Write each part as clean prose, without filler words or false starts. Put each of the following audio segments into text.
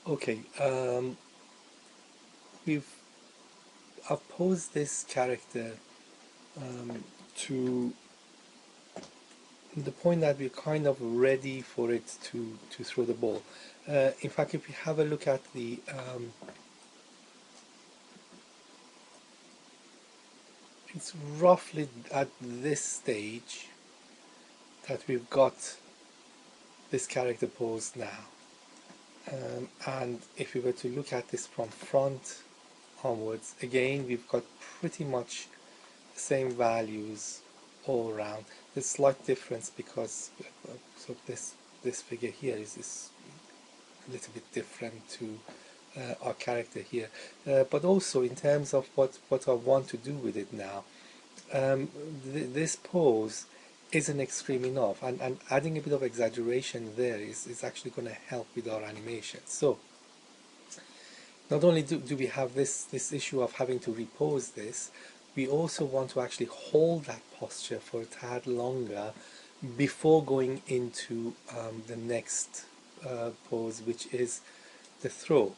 Okay, we've I've posed this character to the point that we're kind of ready for it to throw the ball. In fact, if we have a look at the it's roughly at this stage that we've got this character posed now. And if we were to look at this from front onwards, again, we've got pretty much the same values all around. There's slight difference because so this figure here is a little bit different to our character here. But also in terms of what I want to do with it now, this pose isn't extreme enough, and adding a bit of exaggeration there is actually going to help with our animation. So not only do we have this issue of having to repose this, we also want to actually hold that posture for a tad longer before going into the next pose, which is the throw.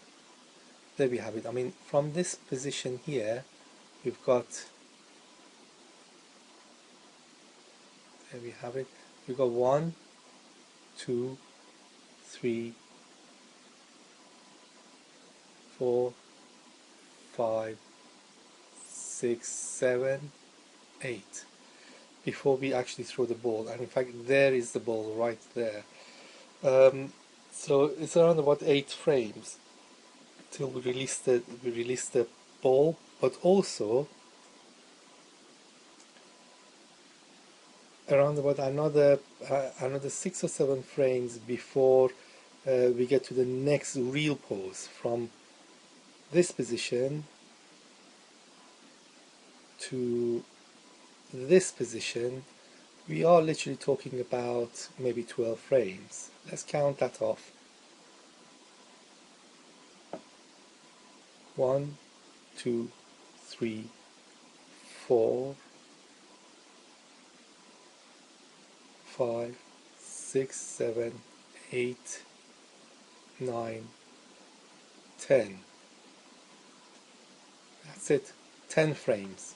There we have it. I mean, from this position here, we've got, there we have it, we've got 1, 2, 3, 4, 5, 6, 7, 8 before we actually throw the ball. And in fact, there is the ball right there. So it's around about 8 frames till we release the ball, but also around about another 6 or 7 frames before we get to the next real pose. From this position to this position, we are literally talking about maybe 12 frames. Let's count that off. 1, 2, 3, 4, 5, 6, 7, 8, 9, 10. That's it. 10 frames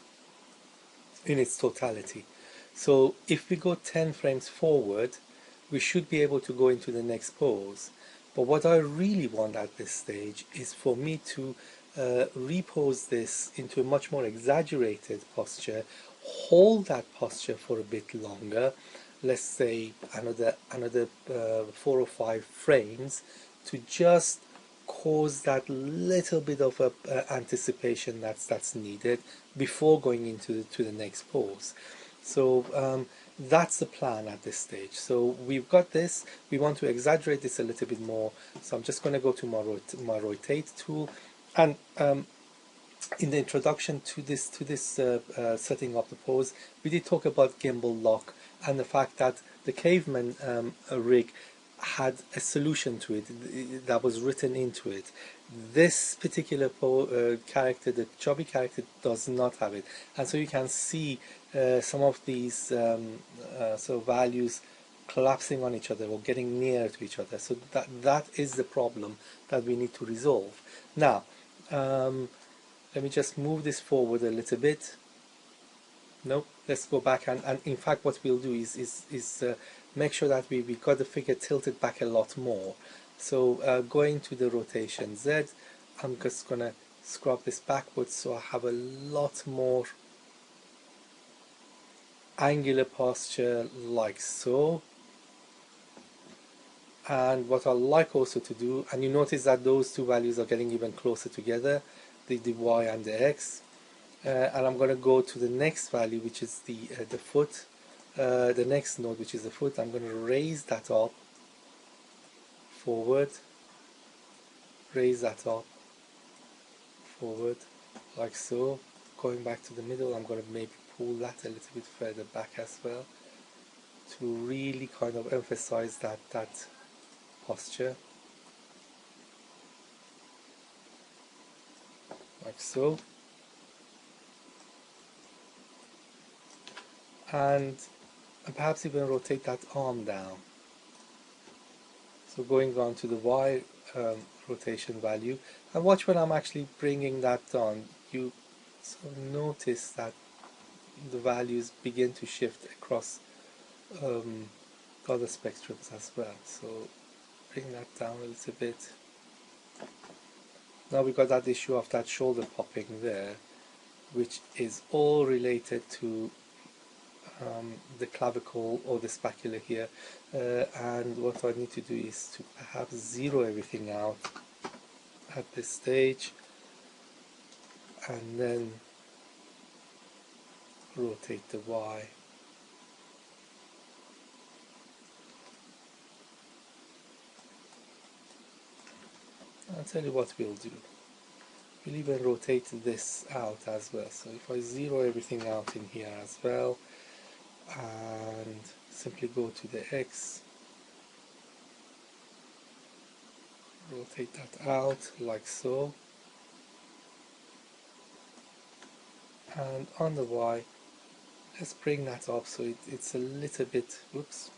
in its totality. So if we go 10 frames forward, we should be able to go into the next pose. But what I really want at this stage is for me to repose this into a much more exaggerated posture, hold that posture for a bit longer, let's say another 4 or 5 frames, to just cause that little bit of anticipation that's needed before going into to the next pose. So that's the plan at this stage. So we've got this. We want to exaggerate this a little bit more. So I'm just going to go to my rotate tool, and in the introduction to this setting up the pose, we did talk about gimbal lock and the fact that the caveman rig had a solution to it that was written into it. This particular character, the chubby character, does not have it, and so you can see some of these so values collapsing on each other or getting near to each other. So that is the problem that we need to resolve. Now, let me just move this forward a little bit. Nope, let's go back, and in fact what we'll do is make sure that we got the figure tilted back a lot more. So going to the rotation Z, I'm just gonna scrub this backwards so I have a lot more angular posture, like so. And what I like also to do, and you notice that those two values are getting even closer together, the Y and the X. And I'm going to go to the next value, which is the foot, the next node, which is the foot. I'm going to raise that up, forward, raise that up, forward, like so. Going back to the middle, I'm going to maybe pull that a little bit further back as well, to really kind of emphasize that posture, like so. And perhaps even rotate that arm down. So going on to the Y, rotation value, and watch when I'm actually bringing that down, you sort of notice that the values begin to shift across other spectrums as well. So bring that down a little bit. Now we've got that issue of that shoulder popping there, which is all related to the clavicle or the scapula here, and what I need to do is to perhaps zero everything out at this stage and then rotate the Y. I'll tell you what we'll do. We'll even rotate this out as well. So if I zero everything out in here as well and simply go to the X, rotate that out like so, and on the Y, let's bring that up so it's a little bit, whoops,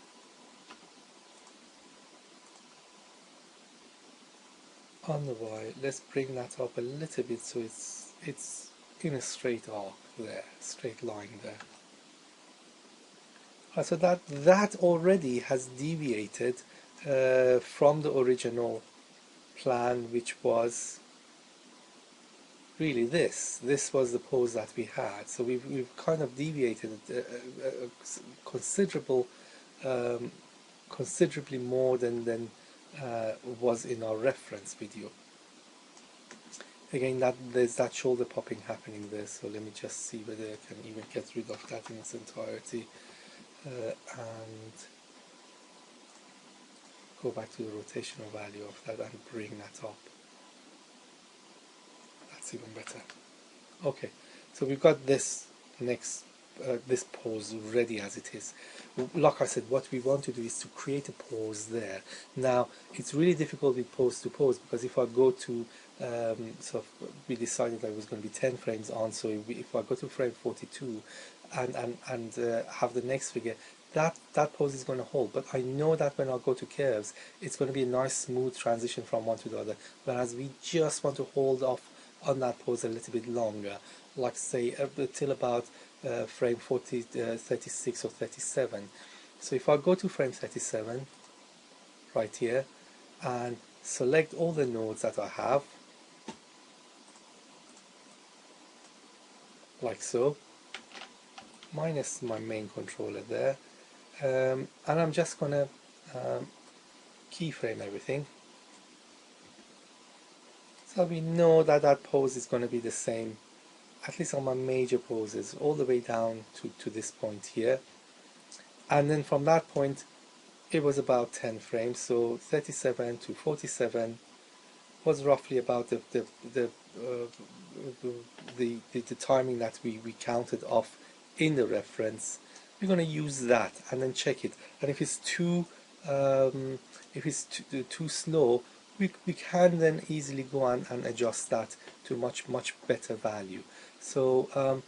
on the Y, let's bring that up a little bit so it's in a straight arc there, straight line there. So that already has deviated from the original plan, which was really this was the pose that we had. So we've kind of deviated considerably more than was in our reference video. Again, there's that shoulder popping happening there, so let me just see whether I can even get rid of that in its entirety and go back to the rotational value of that and bring that up. That's even better. Okay, so we've got this next this pose ready as it is. Like I said, what we want to do is to create a pose there. Now it's really difficult with pose to pose, because if I go to so we decided that it was going to be 10 frames on, so if I go to frame 42 and have the next figure, that pose is going to hold, but I know that when I go to curves it's going to be a nice smooth transition from one to the other, whereas we just want to hold off on that pose a little bit longer, like say till about frame 36 or 37. So if I go to frame 37 right here and select all the nodes that I have like so, minus my main controller there, and I'm just going to keyframe everything, so we know that that pose is going to be the same, at least on my major poses, all the way down to this point here. And then from that point it was about 10 frames, so 37 to 47 was roughly about the timing that we counted off in the reference. We're going to use that and then check it, and if it's too slow, we can then easily go on and adjust that to much better value. So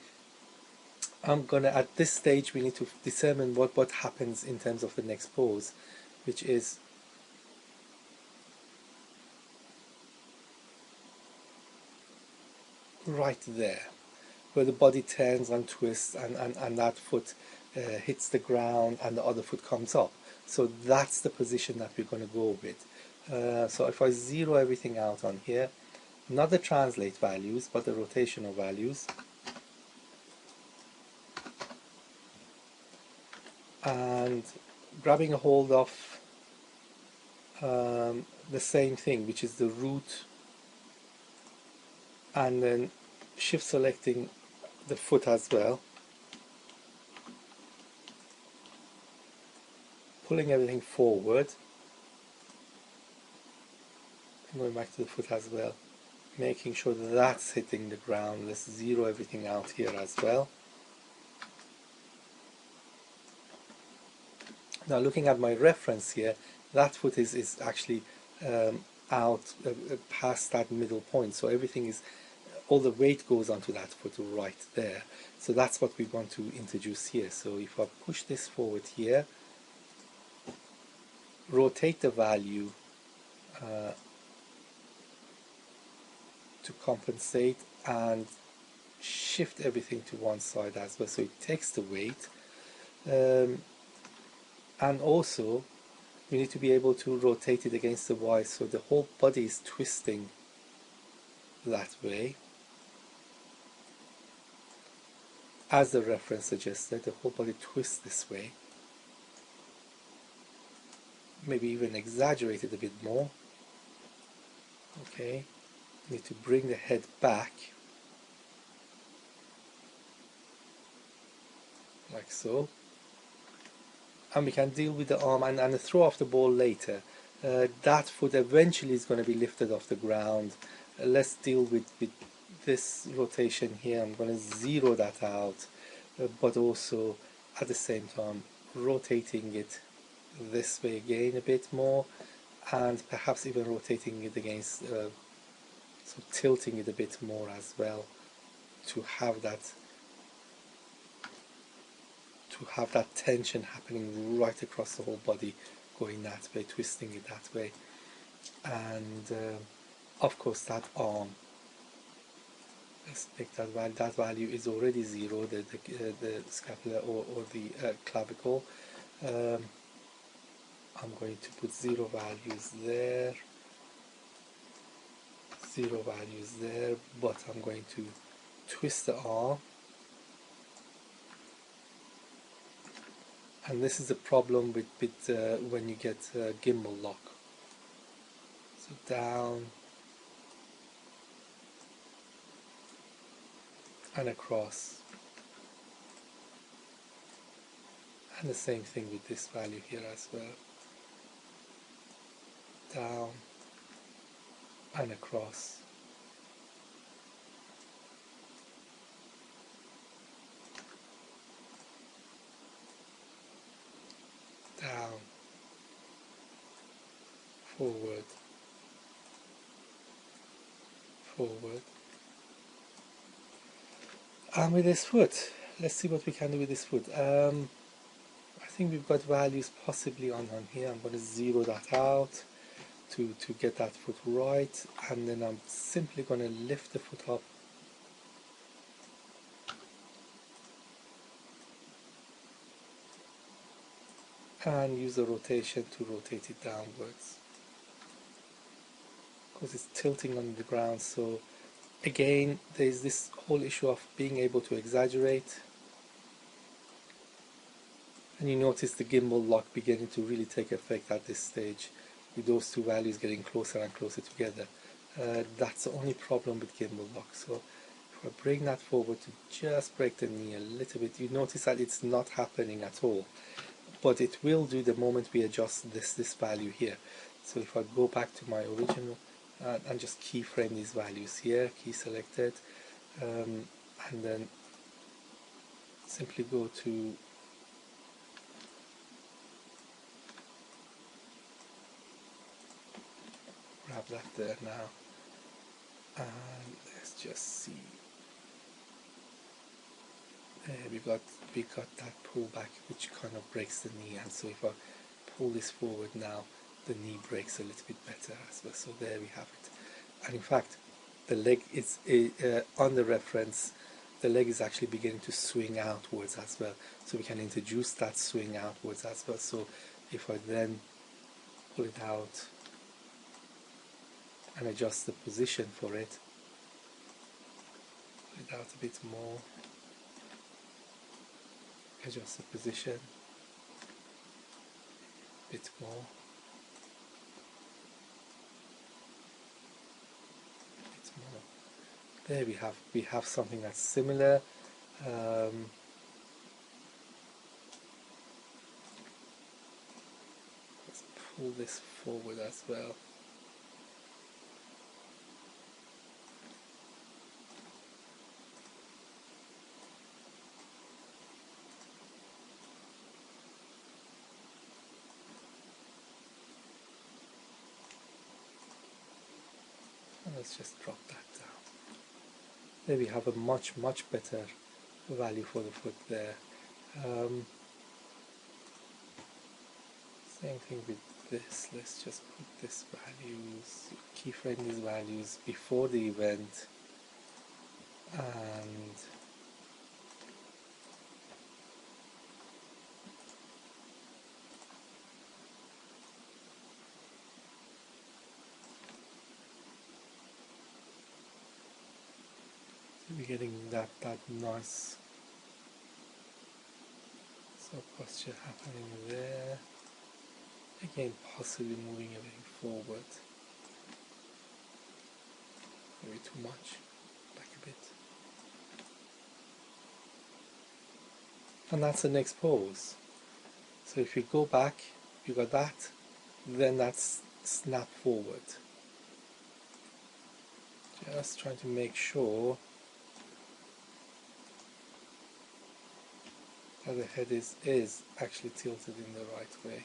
I'm gonna, at this stage we need to determine what happens in terms of the next pose, which is right there, where the body turns and twists and that foot hits the ground and the other foot comes up. So that's the position that we're going to go with. So if I zero everything out on here, not the translate values but the rotational values, and grabbing a hold of the same thing, which is the root, and then shift selecting the foot as well, pulling everything forward, going back to the foot as well, making sure that that's hitting the ground. Let's zero everything out here as well. Now looking at my reference here, that foot is actually out past that middle point, so everything is, all the weight goes onto that foot right there. So that's what we want to introduce here. So if I push this forward here, rotate the value to compensate and shift everything to one side as well, so it takes the weight. And also you need to be able to rotate it against the Y, so the whole body is twisting that way. As the reference suggested, the whole body twists this way. Maybe even exaggerate it a bit more. Okay, need to bring the head back, like so. And we can deal with the arm and throw off the ball later. That foot eventually is going to be lifted off the ground. Let's deal with this rotation here. I'm going to zero that out, but also at the same time rotating it this way again a bit more, and perhaps even rotating it against, so tilting it a bit more as well, to have that tension happening right across the whole body, going that way, twisting it that way. And of course that arm, let's pick that value. That value is already zero, the scapula or the clavicle. I'm going to put zero values there, zero values there, but I'm going to twist the arm. And this is the problem with when you get gimbal lock. So down and across. And the same thing with this value here as well. Down and across. Down, forward, forward. And with this foot, let's see what we can do with this foot. I think we've got values possibly on here. I'm going to zero that out to get that foot right, and then I'm simply going to lift the foot up and use the rotation to rotate it downwards, because it's tilting on the ground. So again, there's this whole issue of being able to exaggerate, and you notice the gimbal lock beginning to really take effect at this stage, with those two values getting closer and closer together. That's the only problem with gimbal lock. So if I bring that forward to just break the knee a little bit, you notice that it's not happening at all, but it will do the moment we adjust this value here. So if I go back to my original and just keyframe these values here, key selected, and then simply go to grab that there now, and let's just see. There we got that pull back, which kind of breaks the knee, and so if I pull this forward now, the knee breaks a little bit better as well. So there we have it. And in fact, the leg is on the reference, the leg is actually beginning to swing outwards as well, so we can introduce that swing outwards as well. So if I then pull it out and adjust the position for it, pull it out a bit more, adjust the position a bit more, there we have something that's similar. Let's pull this forward as well. And let's just drop that down. There we have a much better value for the foot there. Same thing with this. Let's just put this values, keyframe these values before the event, and we're getting that nice posture happening there. Again, possibly moving everything forward. Maybe too much. Back a bit. And that's the next pose. So if you go back, you got that, then that's snap forward. Just trying to make sure that the head is actually tilted in the right way.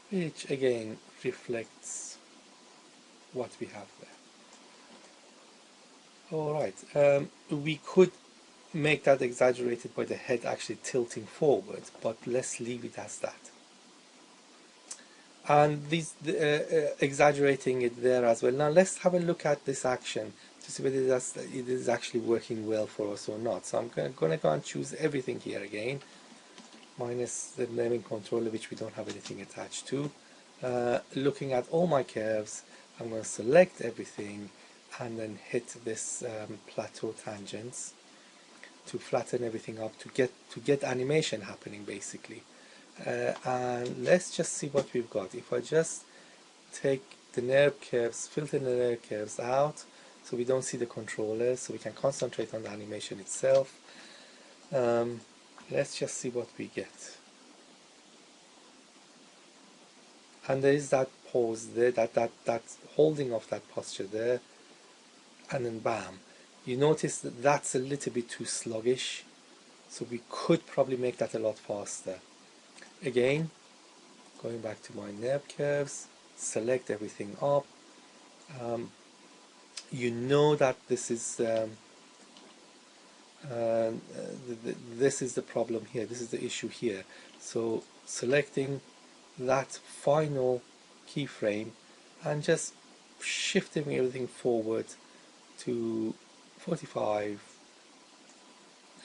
Which again reflects what we have there. Alright, we could make that exaggerated by the head actually tilting forward, but let's leave it as that. And these exaggerating it there as well. Now let's have a look at this action to see whether it is actually working well for us or not. So I'm going to go and choose everything here again, minus the naming controller, which we don't have anything attached to. Looking at all my curves, I'm going to select everything and then hit this plateau tangents to flatten everything up to get animation happening basically. And let's just see what we've got. If I just take the nerve curves, filter the nerve curves out so we don't see the controllers, so we can concentrate on the animation itself. Let's just see what we get. And there is that pose there, that holding of that posture there, and then bam. You notice that that's a little bit too sluggish, so we could probably make that a lot faster. Again, going back to my nerve curves, select everything up. You know that this is this is the problem here, this is the issue here. So selecting that final keyframe and just shifting everything forward to 45.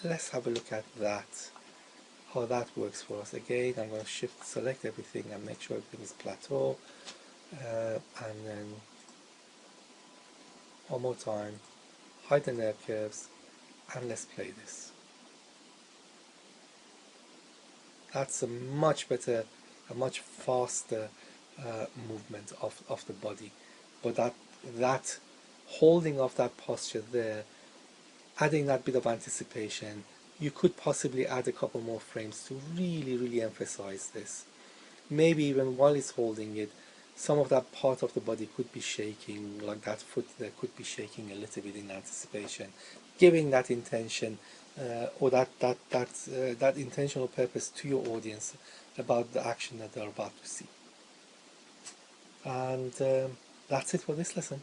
Let's have a look at that, how that works for us. Again, I'm going to select everything and make sure everything is plateau, and then one more time, hide the nerve curves, and let's play this. That's a much better, a much faster movement of the body. But that holding of that posture there, adding that bit of anticipation, you could possibly add a couple more frames to really emphasize this. Maybe even while it's holding it, some of that part of the body could be shaking, like that foot there could be shaking a little bit in anticipation, giving that intention or that intentional purpose to your audience about the action that they're about to see. And that's it for this lesson.